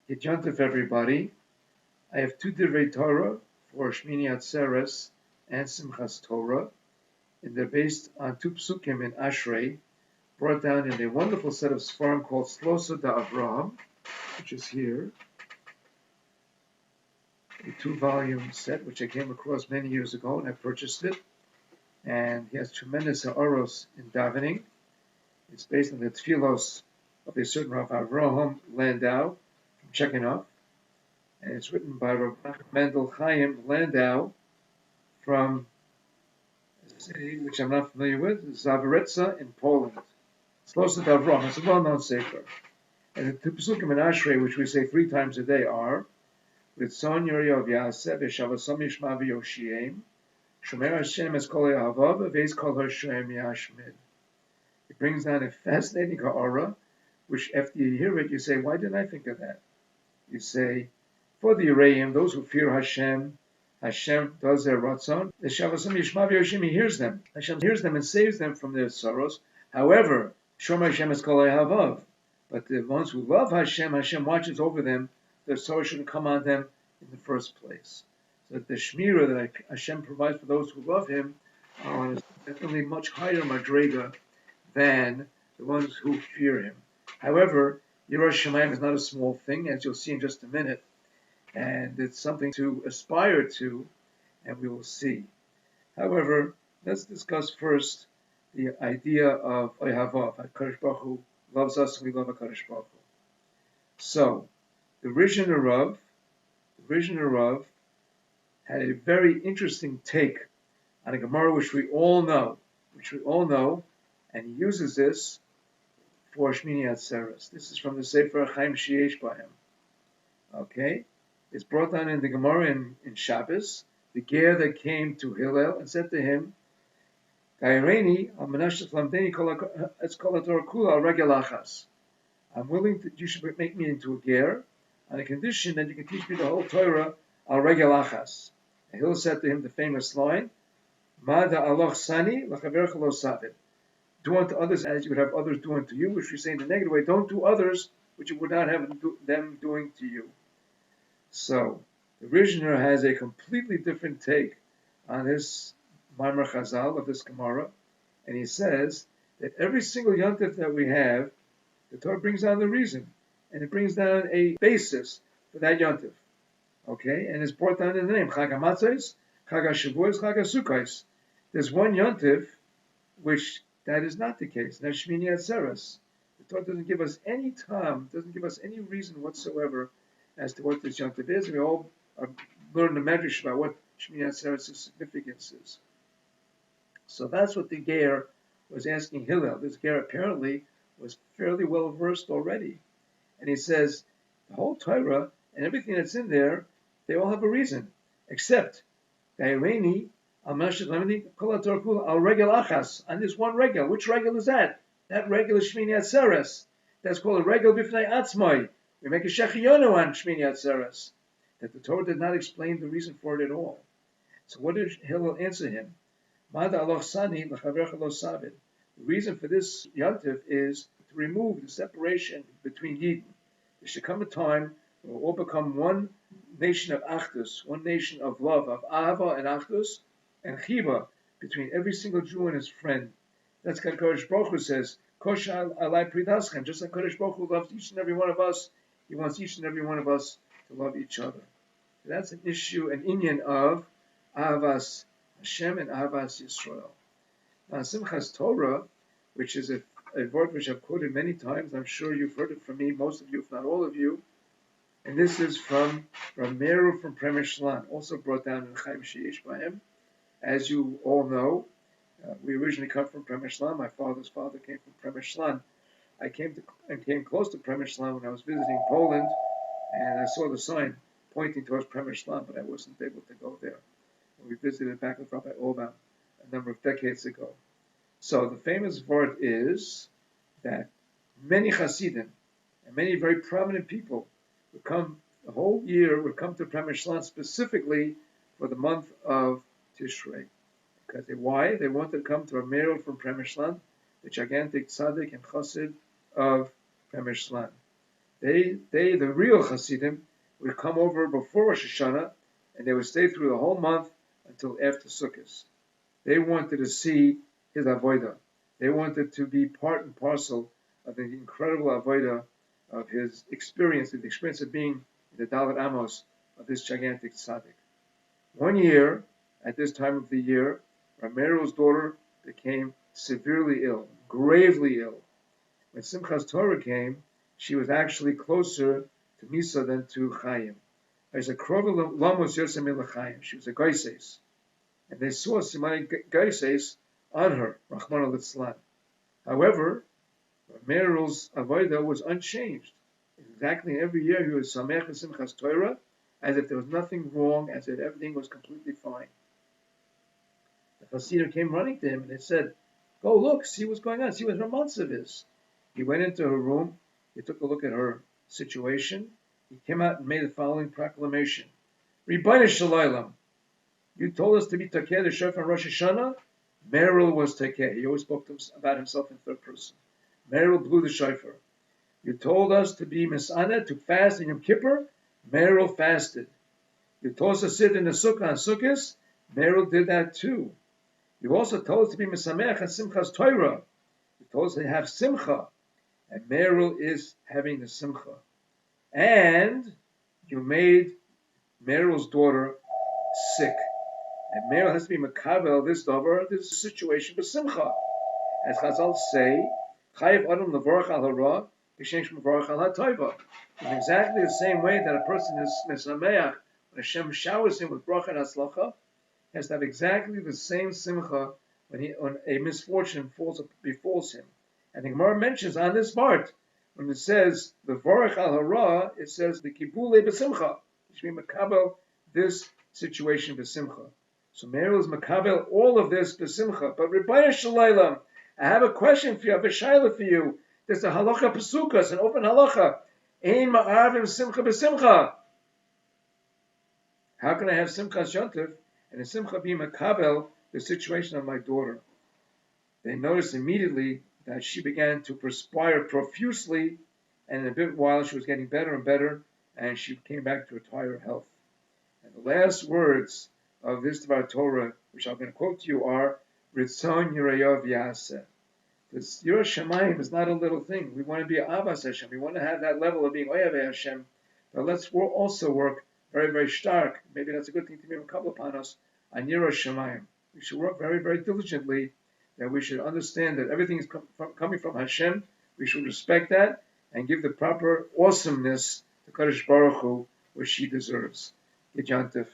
Good Yontif, everybody. I have two Divrei Torah for Shmini Atzeres and Simchas Torah, and they're based on two psukim in Ashrei, brought down in a wonderful set of Sfarim called Slosa da Avraham, which is here, a two-volume set which I came across many years ago, and I purchased it. And he has tremendous ha'aros in davening. It's based on the tefillos of a certain Rav Avraham Landau from Checkinov. And it's written by Rav Mendel Chaim Landau from a city which I'm not familiar with, Zawaretza in Poland. Slosa Davrom, it's a well-known sefer. And the two Pesukim in Ashrei, which we say 3 times a day, are Ritzon Yoriov Yaseh V'Shavasom Yishma V'Yoshiem Shomer Hashem Es Kol Yahavav V'Eis Kol Hashem Yashmid. It brings down a fascinating ha'ara, which after you hear it, you say, why didn't I think of that? You say, for the Yereim, those who fear Hashem, Hashem does their ratzon. The Shavasam Yishma V'Yoshim, He hears them. Hashem hears them and saves them from their sorrows. However, Shomer Hashem Es Kol Havav. But the ones who love Hashem, Hashem watches over them. Their sorrow shouldn't come on them in the first place. So the Shmira that Hashem provides for those who love Him are on a definitely much higher madrega than the ones who fear Him. However, Yiras Shamayim is not a small thing, as you'll see in just a minute. And it's something to aspire to, and we will see. However, let's discuss first the idea of Oyhavav. HaKadosh Baruch Hu loves us, and we love HaKadosh Baruch Hu. So, the Rishon Rav had a very interesting take on a Gemara which we all know, and he uses this for Shmini Atzeres. This is from the Sefer Chaim Sheyesh B'Hem. Okay? It's brought down in the Gemara in Shabbos, the ger that came to Hillel and said to him, I'm willing that you should make me into a ger on a condition that you can teach me the whole Torah al regel achas. And Hillel said to him the famous line, Mada aloch sani l'chavercha lo savit. Do unto others as you would have others do unto you, which we say in the negative way, don't do others which you would not have them doing to you. So, the Rishner has a completely different take on this Maimar Chazal of this Gemara, and he says that every single yontif that we have, the Torah brings down the reason, and it brings down a basis for that yontif. Okay, and it's brought down in the name Chag HaMatzos, Chag HaShavuos, Chag HaSukkos. There's one yontif which that is not the case. That's Shmini Atzeres. The Torah doesn't give us any time, doesn't give us any reason whatsoever as to what this yontif is. We all learn the medrash about what Shmini Atzeres' significance is. So that's what the ger was asking Hillel. This ger apparently was fairly well versed already, and he says the whole Torah and everything that's in there, they all have a reason, except Daireni al regel achas, on this one regel. Which regel is that? That regel is Shmini Atzeres. That's called a regel b'fnei atzmai. We make a shechionu on Shmini Atzeres. That the Torah did not explain the reason for it at all. So what did Hillel answer him? Mada aloch sani l'chavercha lo savid. The reason for this yontif is to remove the separation between Yidden. There should come a time when we'll all become one nation of achdus, one nation of love, of ahava and achdus, and chiva between every single Jew and his friend. That's what Kadosh Baruch Hu says. Kosh alai pridaschem. Just like Kadosh Baruch Hu loves each and every one of us, He wants each and every one of us to love each other. So that's an issue, an inyan of ahavas Hashem and ahavas Yisrael. Now, Simchas Torah, which is a word which I've quoted many times, I'm sure you've heard it from me, most of you, if not all of you, and this is from Rameru from Premish Shlan, also brought down in Chaim Sheyesh B'Hem. As you all know, we originally come from Premish Shlan. My father's father came from Premish Shlan. I came close to Premish Shlan when I was visiting Poland, and I saw the sign pointing towards Premish Shlan, but I wasn't able to go there. We visited back with Rabbi Olbaum a number of decades ago. So the famous word is that many Hasidim and many very prominent people would come the whole year, would come to Premish Shlan specifically for the month of Tishrei. Why? They wanted to come to a Meir from Premish Shlan, the gigantic tzaddik and chassid of Premish Shlan. the real Hasidim, would come over before Rosh Hashanah, and they would stay through the whole month until after Sukkot. They wanted to see his avodah. They wanted to be part and parcel of the incredible avodah of his experience, the experience of being in the Dalet Amos of this gigantic tzaddik. One year, at this time of the year, Ramero's daughter became severely ill, gravely ill. When Simchas Torah came, she was actually closer to Misa than to Chaim. She was a Geises. And they saw Simani Geises on her, Rahman al-Islam. However, Ramero's avodah was unchanged. Exactly every year he was Samech and Simchas Torah, as if there was nothing wrong, as if everything was completely fine. The Hasidim came running to him and they said, "Go look, see what's going on, see what her matzav is." He went into her room, he took a look at her situation, he came out and made the following proclamation. Ribono Shalom, you told us to be Takeh the Shofar on Rosh Hashanah. Merrill was Takeh. He always spoke about himself in third person. Merrill blew the shofar. You told us to be Misana, to fast in Yom Kippur. Merrill fasted. You told us to sit in the Sukkah on Sukkot. Merrill did that too. You also told us to be Mesameach and Simchas Torah. You told us to have Simcha. And Merrill is having the Simcha. And you made Merrill's daughter sick. And Merrill has to be Makabel, this davar, this situation, but Simcha. As Chazal say, Chayiv Adam Levorach al Hara, B'Shem Mevorach al HaTova. In exactly the same way that a person is Mesameach, when Hashem showers him with bracha and Hatzlacha, he has to have exactly the same Simcha when a misfortune befalls him. And the Gemara mentions on this part, when it says the Vorach al Hara, it says the Kibule b'Simcha. It should be Makabel this situation b'Simcha. So Merrill is Makabel all of this b'Simcha. But Ribono Shalom, I have a question for you, I have a shayla for you. There's a halacha pesukas, an open halacha. Ein ma'arvim simcha b'Simcha. How can I have Simchas Yontif and a Simcha be Makabel the situation of my daughter? They noticed immediately that she began to perspire profusely, and in a bit while she was getting better and better, and she came back to her entire health. And the last words of this Dvar Torah, which I'm going to quote to you, are Ritzon Yirayov Yaseh. This Yirah Shamayim is not a little thing. We want to be Avas Hashem. We want to have that level of being Oyav Hashem. But let's also work very, very stark. Maybe that's a good thing to be couple upon us on Yirah Shamayim. We should work very, very diligently. That we should understand that everything is coming from Hashem. We should respect that and give the proper awesomeness to Kadosh Baruch Hu, which she deserves. Gid Yontif.